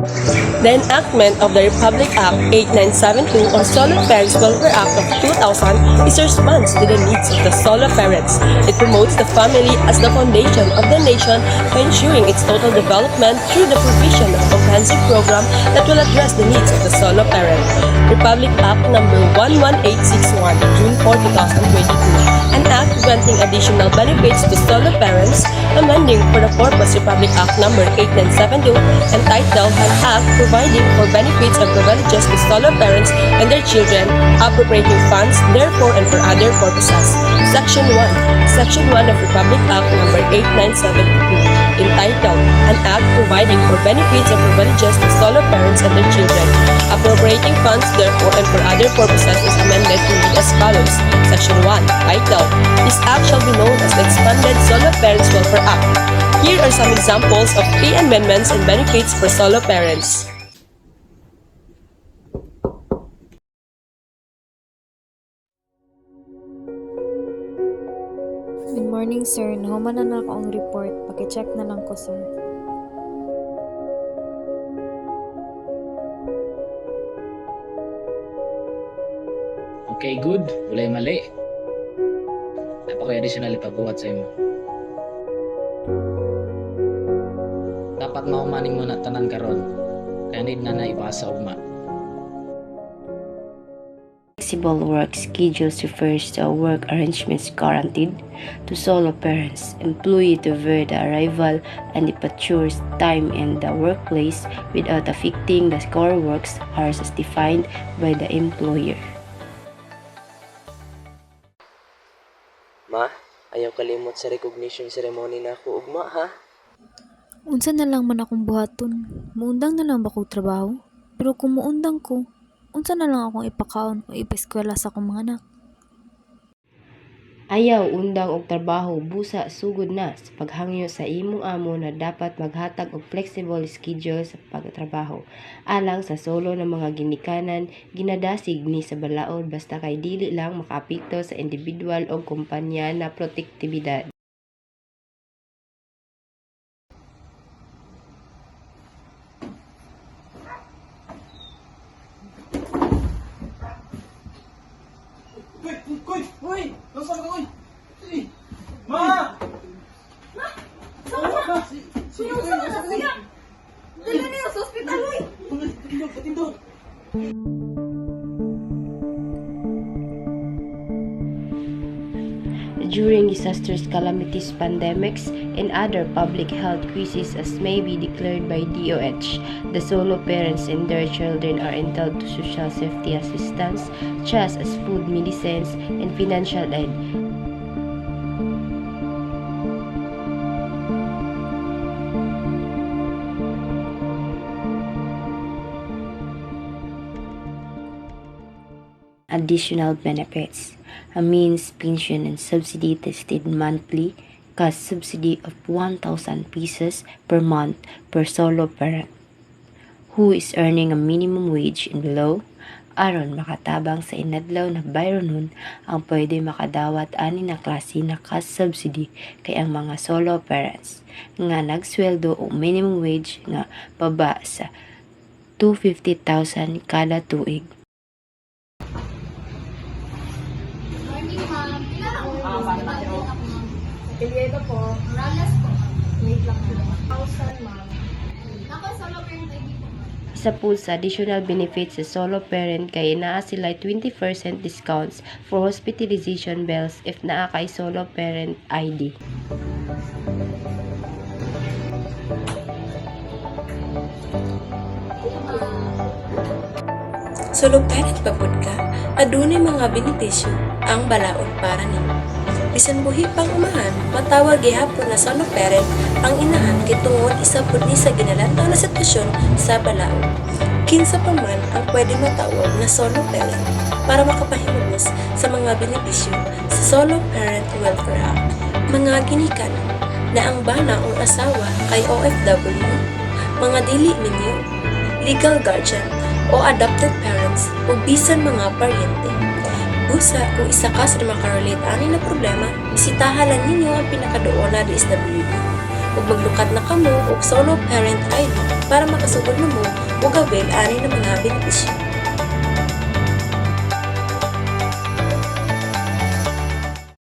The enactment of the Republic Act 8972 on Solo Parents Welfare Act of 2000 is a response to the needs of the solo parents. It promotes the family as the foundation of the nation by ensuring its total development through the provision of a comprehensive program that will address the needs of the solo parent. Republic Act number 11861, June 4, 2022. An act granting additional benefits to solo parents, amending for the purpose Republic Act number 8972, entitled An Act providing for benefits and privileges to solo parents and their children, appropriating funds therefore and for other purposes. Section 1. Section 1 of Republic Act number 8972, entitled An Act providing for benefits and privileges to solo parents and their children, appropriating funds therefore and for other purposes is amended to read as follows. Section 1. Title. This act shall be known as the Expanded Solo Parents Welfare Act. Here are some examples of key amendments and benefits for solo parents. Good morning, sir. Nahuman na ako ang report. Paki-check na lang ko, sir. Okay, good. Walay mali. Napaka additional ipagbuhat sa imo. Dapat maumaning mo na tanan karon. Kaya need na naipasa ugma. Flexible work schedules refers to work arrangements guaranteed to solo parents, employee to vary the arrival and departure time in the workplace without affecting the core works hours as defined by the employer. Ma, ayaw kalimot sa recognition ceremony na ako ugma ha? Unsa na lang man akong buhaton. Muundang na lang ba kong trabaho? Pero kung muundang ko, unsa na lang akong ipakaon o ipaeskwela sa akong mga anak. Ayaw undang og trabaho busa sugod na sa paghangyo sa imong amo na dapat maghatag og flexible schedule sa pagtrabaho. Alang sa solo ng mga ginikanan, ginadasig ni sa balaod basta kay dili lang makaapekto sa individual o kumpanya na protektibidad. Uy! Nasaan ka, uy? Ma! Ma! Saan ka? Sino ka na siya? Dala niyo sa ospital, uy! Patindog! During disasters, calamities, pandemics, and other public health crises as may be declared by DOH, the solo parents and their children are entitled to social safety assistance, such as food, medicines, and financial aid. Additional benefits. A means pension and subsidy tested monthly, cash subsidy of 1,000 pesos per month per solo parent who is earning a minimum wage and below, aron makatabang sa inadlaw na bayronon ang pwede makadawat ani na klase na cash subsidy kay ang mga solo parents nga nagsweldo o minimum wage nga baba sa 250,000 kada tuig. Ito po, Morales po. Wait lang po. 1,000, ma'am. Ako, solo parent ID po, ma'am. Isa po sa additional benefits sa solo parent kay naa sila 20% discounts for hospitalization bills if naa kay solo parent ID. Solo parent pa pud ka, adunay mga benepisyo ang balaod para nimo. Bisan buhi pang umahan, matawag gihapon na solo parent ang inahan kay tungod isa pud ni sa ginalantaw na sitwasyon sa balaod. Kinsa pa man ang pwede matawag na solo parent para makapahimos sa mga benepisyo sa Solo Parent Welfare Act. Mga ginikanan na ang bana o asawa kay OFW, mga dili ninyo, legal guardian o adopted parents o bisan mga paryente. Busa, kung isa ka sa makarelate ani na problema, bisitahan lang ninyo ang pinakadoon na DSWD. ug maglukad na kamo og solo parent ID para makasugod na mo og avail ani ng mga benepisyo.